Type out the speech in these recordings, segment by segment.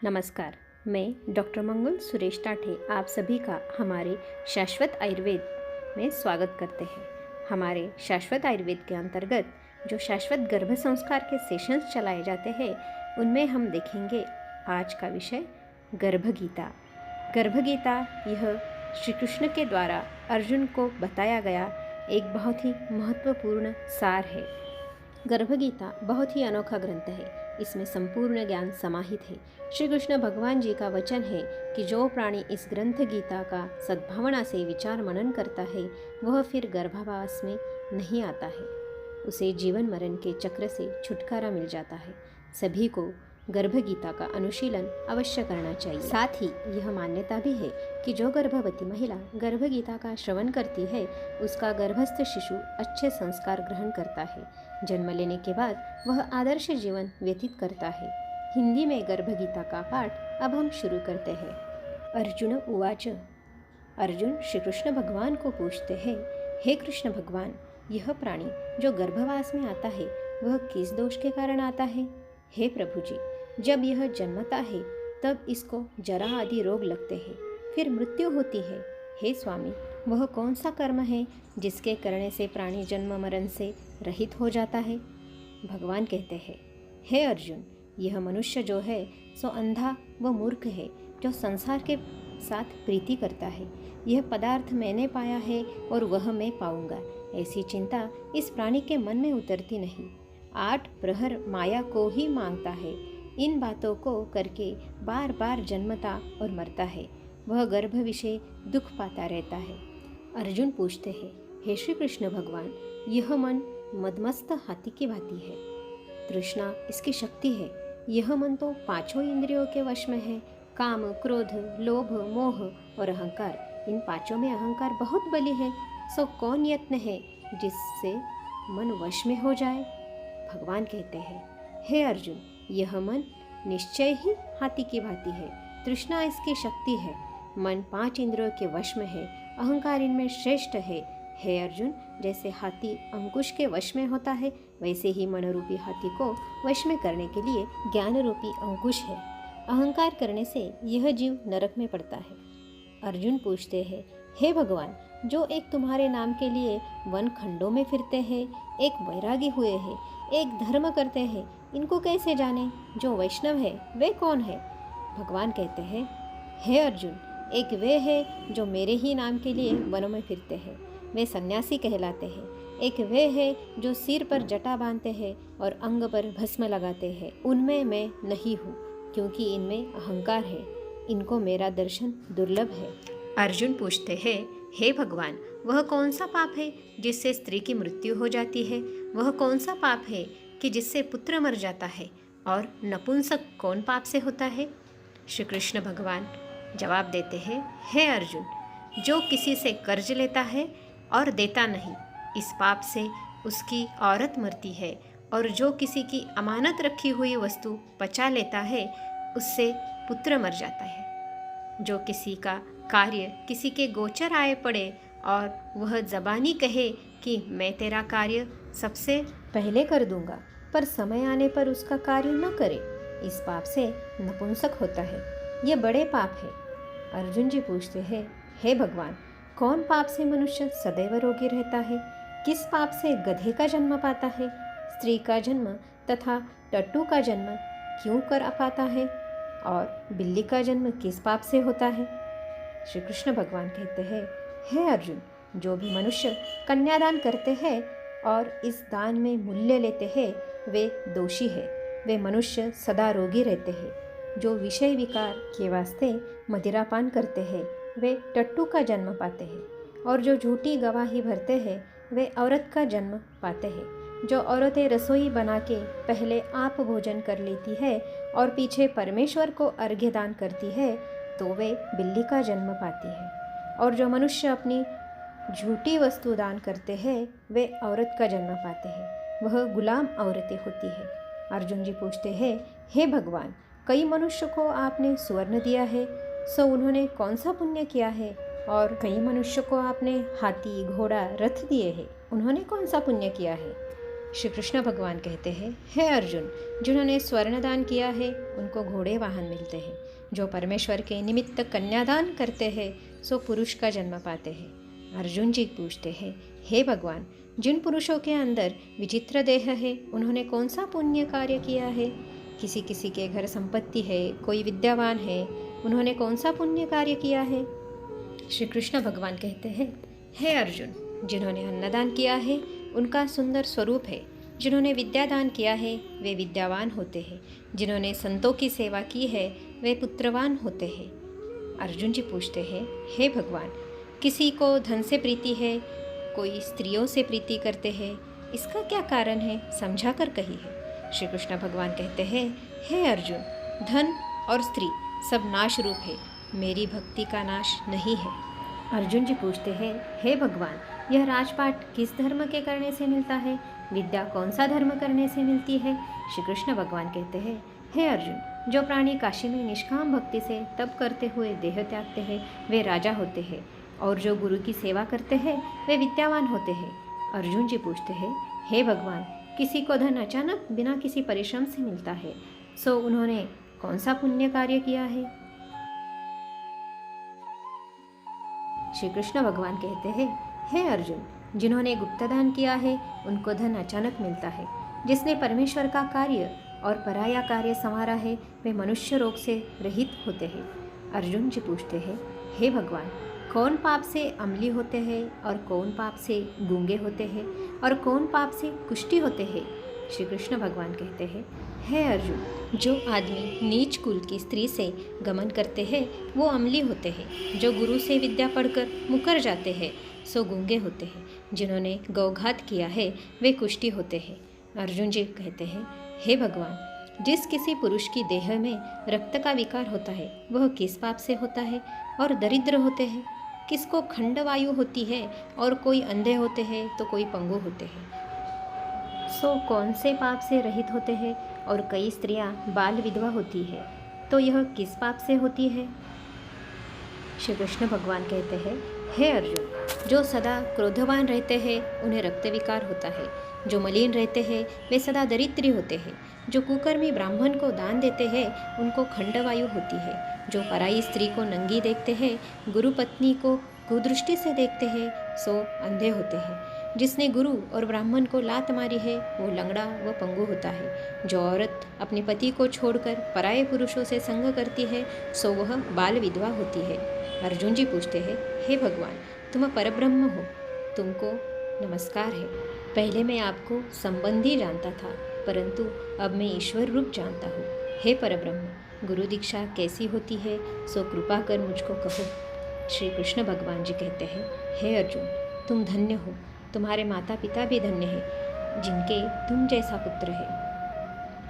नमस्कार। मैं डॉक्टर मंगल सुरेश टाटे आप सभी का हमारे शाश्वत आयुर्वेद में स्वागत करते हैं। हमारे शाश्वत आयुर्वेद के अंतर्गत जो शाश्वत गर्भ संस्कार के सेशंस चलाए जाते हैं उनमें हम देखेंगे आज का विषय गर्भगीता। गर्भगीता यह श्री कृष्ण के द्वारा अर्जुन को बताया गया एक बहुत ही महत्वपूर्ण सार है। गर्भगीता बहुत ही अनोखा ग्रंथ है। इसमें संपूर्ण ज्ञान समाहित है। श्री कृष्ण भगवान जी का वचन है कि जो प्राणी इस ग्रंथ गीता का सद्भावना से विचार मनन करता है वह फिर गर्भावास में नहीं आता है, उसे जीवन मरण के चक्र से छुटकारा मिल जाता है। सभी को गर्भगीता का अनुशीलन अवश्य करना चाहिए। साथ ही यह मान्यता भी है कि जो गर्भवती महिला गर्भगीता का श्रवण करती है उसका गर्भस्थ शिशु अच्छे संस्कार ग्रहण करता है। जन्म लेने के बाद वह आदर्श जीवन व्यतीत करता है। हिंदी में गर्भगीता का पाठ अब हम शुरू करते हैं। अर्जुन उवाच। अर्जुन श्री कृष्ण भगवान को पूछते हैं, हे कृष्ण भगवान, यह प्राणी जो गर्भवास में आता है वह किस दोष के कारण आता है? हे प्रभु जी, जब यह जन्मता है तब इसको जरा आदि रोग लगते हैं, फिर मृत्यु होती है। हे स्वामी, वह कौन सा कर्म है जिसके करने से प्राणी जन्म मरण से रहित हो जाता है? भगवान कहते हैं, हे अर्जुन, यह मनुष्य जो है सो अंधा व मूर्ख है, जो संसार के साथ प्रीति करता है। यह पदार्थ मैंने पाया है और वह मैं पाऊंगा, ऐसी चिंता इस प्राणी के मन में उतरती नहीं। 8 प्रहर माया को ही मांगता है। इन बातों को करके बार बार जन्मता और मरता है। वह गर्भ विषय दुख पाता रहता है। अर्जुन पूछते हैं, हे श्री कृष्ण भगवान, यह मन मदमस्त हाथी की भांति है। तृष्णा इसकी शक्ति है। यह मन तो 5 इंद्रियों के वश में है। काम, क्रोध, लोभ, मोह और अहंकार, इन 5 में अहंकार बहुत बली है। सो कौन यत्न है जिससे मन वश में हो जाए? भगवान कहते हैं, हे अर्जुन, यह मन निश्चय ही हाथी की भांति है। तृष्णा इसकी शक्ति है। मन 5 इंद्रियों के वश में है। अहंकार इनमें श्रेष्ठ है। हे अर्जुन, जैसे हाथी अंकुश के वश में होता है वैसे ही मन रूपी हाथी को वश में करने के लिए ज्ञान रूपी अंकुश है। अहंकार करने से यह जीव नरक में पड़ता है। अर्जुन पूछते हैं, हे भगवान, जो एक तुम्हारे नाम के लिए वन खंडों में फिरते हैं, एक वैरागी हुए हैं, एक धर्म करते हैं, इनको कैसे जाने? जो वैष्णव है वे कौन है? भगवान कहते हैं, हे अर्जुन, एक वे है जो मेरे ही नाम के लिए वनों में फिरते हैं, वे सन्यासी कहलाते हैं। एक वे है जो सिर पर जटा बांधते हैं और अंग पर भस्म लगाते हैं, उनमें मैं नहीं हूँ, क्योंकि इनमें अहंकार है। इनको मेरा दर्शन दुर्लभ है। अर्जुन पूछते हैं, हे भगवान, वह कौन सा पाप है जिससे स्त्री की मृत्यु हो जाती है? वह कौन सा पाप है कि जिससे पुत्र मर जाता है? और नपुंसक कौन पाप से होता है? श्री कृष्ण भगवान जवाब देते हैं, हे अर्जुन, जो किसी से कर्ज लेता है और देता नहीं, इस पाप से उसकी औरत मरती है। और जो किसी की अमानत रखी हुई वस्तु पचा लेता है उससे पुत्र मर जाता है। जो किसी का कार्य किसी के गोचर आए पड़े और वह जबानी कहे कि मैं तेरा कार्य सबसे पहले कर दूंगा, पर समय आने पर उसका कार्य न करे, इस पाप से नपुंसक होता है। ये बड़े पाप है। अर्जुन जी पूछते हैं, हे भगवान, कौन पाप से मनुष्य सदैव रोगी रहता है? किस पाप से गधे का जन्म पाता है? स्त्री का जन्म तथा टट्टू का जन्म क्यों कर पाता है? और बिल्ली का जन्म किस पाप से होता है? श्री कृष्ण भगवान कहते हैं, हे अर्जुन, जो भी मनुष्य कन्यादान करते हैं और इस दान में मूल्य लेते हैं वे दोषी है। वे मनुष्य सदा रोगी रहते हैं। जो विषय विकार के वास्ते मदिरापान करते हैं वे टट्टू का जन्म पाते हैं। और जो झूठी गवाही भरते हैं वे औरत का जन्म पाते हैं। जो औरतें रसोई बना के पहले आप भोजन कर लेती है और पीछे परमेश्वर को अर्घ्य दान करती है तो वे बिल्ली का जन्म पाती है। और जो मनुष्य अपनी झूठी वस्तु दान करते हैं वे औरत का जन्म पाते हैं, वह गुलाम औरतें होती है। अर्जुन जी पूछते हैं, हे भगवान, कई मनुष्य को आपने सुवर्ण दिया है, सो उन्होंने कौन सा पुण्य किया है? और कई मनुष्य को आपने हाथी, घोड़ा, रथ दिए हैं, उन्होंने कौन सा पुण्य किया है? श्री कृष्ण भगवान कहते हैं, हे अर्जुन, जिन्होंने स्वर्णदान किया है उनको घोड़े वाहन मिलते हैं। जो परमेश्वर के निमित्त कन्यादान करते हैं सो पुरुष का जन्म पाते हैं। अर्जुन जी पूछते हैं, हे भगवान, जिन पुरुषों के अंदर विचित्र देह है उन्होंने कौन सा पुण्य कार्य किया है? किसी किसी के घर संपत्ति है, कोई विद्यावान है, उन्होंने कौन सा पुण्य कार्य किया है? श्री कृष्ण भगवान कहते हैं, हे अर्जुन, जिन्होंने अन्नदान किया है उनका सुंदर स्वरूप है। जिन्होंने विद्यादान किया है वे विद्यावान होते हैं। जिन्होंने संतों की सेवा की है वे पुत्रवान होते हैं। अर्जुन जी पूछते हैं, हे भगवान, किसी को धन से प्रीति है, कोई स्त्रियों से प्रीति करते हैं, इसका क्या कारण है? समझा कर कही है। श्री कृष्ण भगवान कहते हैं, हे अर्जुन, धन और स्त्री सब नाश रूप है, मेरी भक्ति का नाश नहीं है। अर्जुन जी पूछते हैं, हे भगवान, यह राजपाट किस धर्म के करने से मिलता है? विद्या कौन सा धर्म करने से मिलती है? श्री कृष्ण भगवान कहते हैं, हे अर्जुन, जो प्राणी काशी में निष्काम भक्ति से तप करते हुए देह त्यागते हैं वे राजा होते हैं, और जो गुरु की सेवा करते हैं वे विद्यावान होते हैं। अर्जुन जी पूछते हैं, हे भगवान, किसी को धन अचानक बिना किसी परिश्रम से मिलता है, सो उन्होंने कौन सा पुण्य कार्य किया है? श्री कृष्ण भगवान कहते हैं, हे अर्जुन, जिन्होंने गुप्तदान किया है उनको धन अचानक मिलता है। जिसने परमेश्वर का कार्य और पराया कार्य संवारा है वे मनुष्य रोग से रहित होते हैं। अर्जुन जी पूछते हैं, हे भगवान, कौन पाप से अम्ली होते हैं और कौन पाप से गूंगे होते हैं और कौन पाप से कुष्ठी होते हैं? श्री कृष्ण भगवान कहते हैं, हे अर्जुन, जो आदमी नीच कुल की स्त्री से गमन करते हैं वो अम्ली होते हैं। जो गुरु से विद्या पढ़कर मुकर जाते हैं सो गूंगे होते हैं। जिन्होंने गौघात किया है वे कुष्ठी होते हैं। अर्जुन जी कहते हैं, हे भगवान, जिस किसी पुरुष की देह में रक्त का विकार होता है वह किस पाप से होता है और दरिद्र होते हैं? किसको खंडवायु होती है और कोई अंधे होते हैं तो कोई पंगु होते हैं, सो कौन से पाप से रहित होते हैं? और कई स्त्रियां बाल विधवा होती है तो यह किस पाप से होती है? श्री कृष्ण भगवान कहते हैं, हे अर्जुन, जो सदा क्रोधवान रहते हैं उन्हें रक्त विकार होता है। जो मलिन रहते हैं वे सदा दरिद्री होते हैं। जो कुकर्मी ब्राह्मण को दान देते हैं उनको खंडवायु होती है। जो पराई स्त्री को नंगी देखते हैं, गुरु पत्नी को कुदृष्टि से देखते हैं सो अंधे होते हैं। जिसने गुरु और ब्राह्मण को लात मारी है वो लंगड़ा व पंगु होता है। जो औरत अपने पति को छोड़कर पराये पुरुषों से संग करती है सो वह बाल विधवा होती है। अर्जुन जी पूछते हैं, हे भगवान, तुम परब्रह्म हो, तुमको नमस्कार है। पहले मैं आपको संबंधी जानता था परंतु अब मैं ईश्वर रूप जानता हूँ। हे परब्रह्म, गुरु दीक्षा कैसी होती है सो कृपा कर मुझको कहो। श्री कृष्ण भगवान जी कहते हैं, हे अर्जुन, तुम धन्य हो, तुम्हारे माता पिता भी धन्य हैं जिनके तुम जैसा पुत्र है।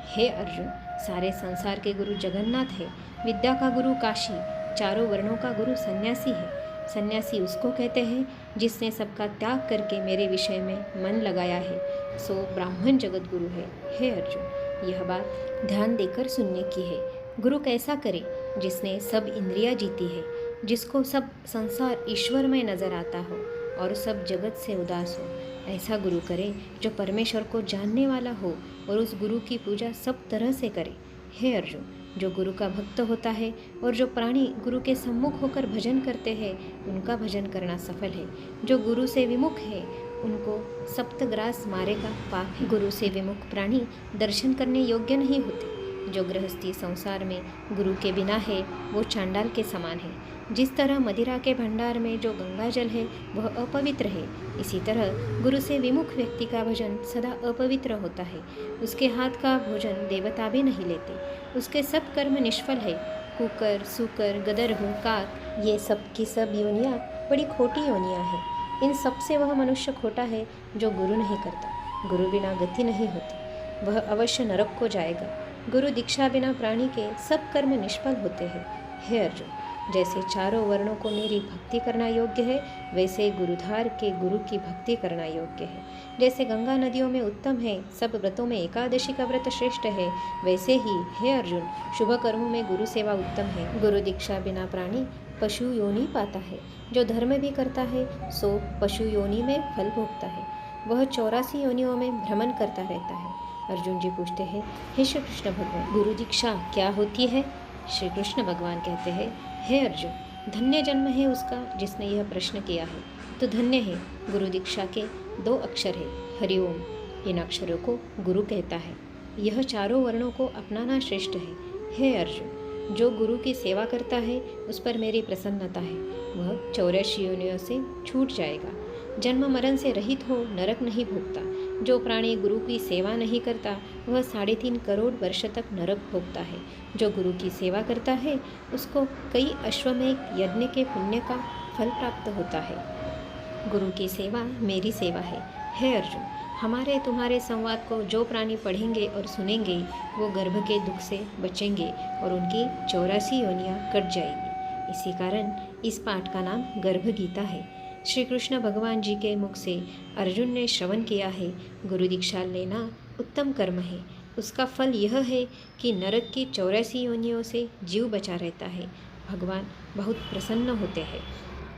हे अर्जुन, सारे संसार के गुरु जगन्नाथ है। विद्या का गुरु काशी, चारों वर्णों का गुरु सन्यासी है। सन्यासी उसको कहते हैं जिसने सबका त्याग करके मेरे विषय में मन लगाया है, सो ब्राह्मण जगत गुरु है। हे अर्जुन, यह बात ध्यान देकर सुनने की है। गुरु कैसा करे? जिसने सब इंद्रियां जीती है, जिसको सब संसार ईश्वर में नजर आता हो और सब जगत से उदास हो। ऐसा गुरु करे जो परमेश्वर को जानने वाला हो और उस गुरु की पूजा सब तरह से करे। हे अर्जुन, जो गुरु का भक्त होता है और जो प्राणी गुरु के सम्मुख होकर भजन करते हैं उनका भजन करना सफल है। जो गुरु से विमुख है उनको सप्तग्रास मारेगा पाप है। गुरु से विमुख प्राणी दर्शन करने योग्य नहीं होते। जो गृहस्थी संसार में गुरु के बिना है वो चांडाल के समान है। जिस तरह मदिरा के भंडार में जो गंगा जल है वह अपवित्र है, इसी तरह गुरु से विमुख व्यक्ति का भजन सदा अपवित्र होता है। उसके हाथ का भोजन देवता भी नहीं लेते। उसके सब कर्म निष्फल है। कुकर, सूकर, गदरहु, काक, ये सब की सब योनियाँ बड़ी खोटी योनियाँ हैं। इन सब से वह मनुष्य खोटा है जो गुरु नहीं करता। गुरु बिना गति नहीं होती, वह अवश्य नरक को जाएगा। गुरु दीक्षा बिना प्राणी के सब कर्म निष्फल होते हैं। हे अर्जुन, जैसे चारों वर्णों को मेरी भक्ति करना योग्य है वैसे गुरुधार के गुरु की भक्ति करना योग्य है। जैसे गंगा नदियों में उत्तम है, सब व्रतों में एकादशी का व्रत श्रेष्ठ है, वैसे ही हे अर्जुन, शुभ कर्मों में गुरु सेवा उत्तम है। गुरु दीक्षा बिना प्राणी पशु योनि पाता है। जो धर्म भी करता है सो पशु योनि में फल भोगता है। वह 84 योनियों में भ्रमण करता रहता है। अर्जुन जी पूछते हैं, हे श्री कृष्ण भगवान, गुरु दीक्षा क्या होती है? श्री कृष्ण भगवान कहते हैं, हे अर्जुन, धन्य जन्म है उसका जिसने यह प्रश्न किया है। तो धन्य है। गुरु दीक्षा के 2 अक्षर है, हरिओम। इन अक्षरों को गुरु कहता है। यह चारों वर्णों को अपनाना श्रेष्ठ है। हे अर्जुन, जो गुरु की सेवा करता है उस पर मेरी प्रसन्नता है। वह 84 योनियों से छूट जाएगा, जन्म मरण से रहित हो नरक नहीं भोगता। जो प्राणी गुरु की सेवा नहीं करता वह 3.5 करोड़ वर्ष तक नरक भोगता है। जो गुरु की सेवा करता है उसको कई अश्वमेध यज्ञ के पुण्य का फल प्राप्त होता है। गुरु की सेवा मेरी सेवा है। हे अर्जुन, हमारे तुम्हारे संवाद को जो प्राणी पढ़ेंगे और सुनेंगे वो गर्भ के दुख से बचेंगे और उनकी 84 योनियाँ कट जाएगी। इसी कारण इस पाठ का नाम गर्भ गीता है। श्री कृष्ण भगवान जी के मुख से अर्जुन ने श्रवण किया है, गुरु दीक्षा लेना उत्तम कर्म है। उसका फल यह है कि नरक की 84 योनियों से जीव बचा रहता है। भगवान बहुत प्रसन्न होते हैं।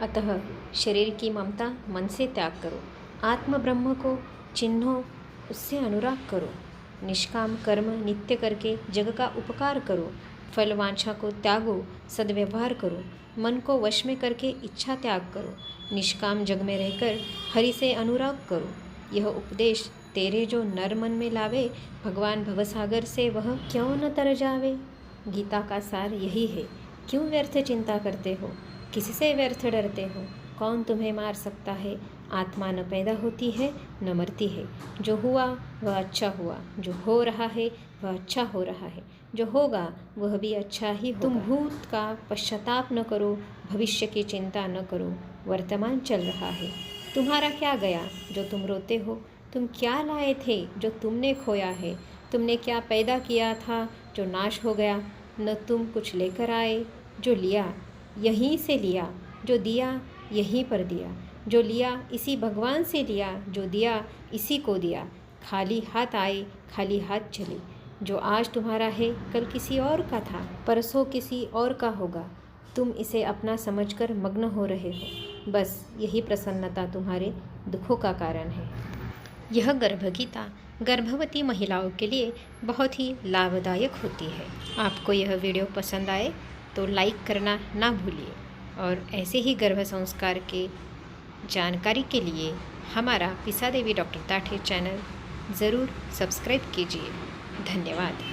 अतः शरीर की ममता मन से त्याग करो, आत्म ब्रह्म को चिन्हो, उससे अनुराग करो। निष्काम कर्म नित्य करके जग का उपकार करो। फल वांछा को त्यागो, सद्व्यवहार करो। मन को वश में करके इच्छा त्याग करो। निष्काम जग में रहकर हरि से अनुराग करो। यह उपदेश तेरे जो नर मन में लावे, भगवान भवसागर से वह क्यों न तर जावे। गीता का सार यही है। क्यों व्यर्थ चिंता करते हो, किससे व्यर्थ डरते हो? कौन तुम्हें मार सकता है? आत्मा न पैदा होती है न मरती है। जो हुआ वह अच्छा हुआ, जो हो रहा है वह अच्छा हो रहा है, जो होगा वह भी अच्छा ही होगा। तुम भूत का पश्चाताप न करो, भविष्य की चिंता न करो। वर्तमान चल रहा है, तुम्हारा क्या गया जो तुम रोते हो? तुम क्या लाए थे जो तुमने खोया है? तुमने क्या पैदा किया था जो नाश हो गया? न तुम कुछ लेकर आए, जो लिया यहीं से लिया, जो दिया यहीं पर दिया। जो लिया इसी भगवान से लिया, जो दिया इसी को दिया। खाली हाथ आए खाली हाथ चले। जो आज तुम्हारा है कल किसी और का था, परसों किसी और का होगा। तुम इसे अपना समझकर मग्न हो रहे हो। बस यही प्रसन्नता तुम्हारे दुखों का कारण है। यह गर्भगीता गर्भवती महिलाओं के लिए बहुत ही लाभदायक होती है। आपको यह वीडियो पसंद आए तो लाइक करना ना भूलिए और ऐसे ही गर्भ संस्कार के जानकारी के लिए हमारा पिसा देवी डॉक्टर ताठे चैनल ज़रूर सब्सक्राइब कीजिए। धन्यवाद।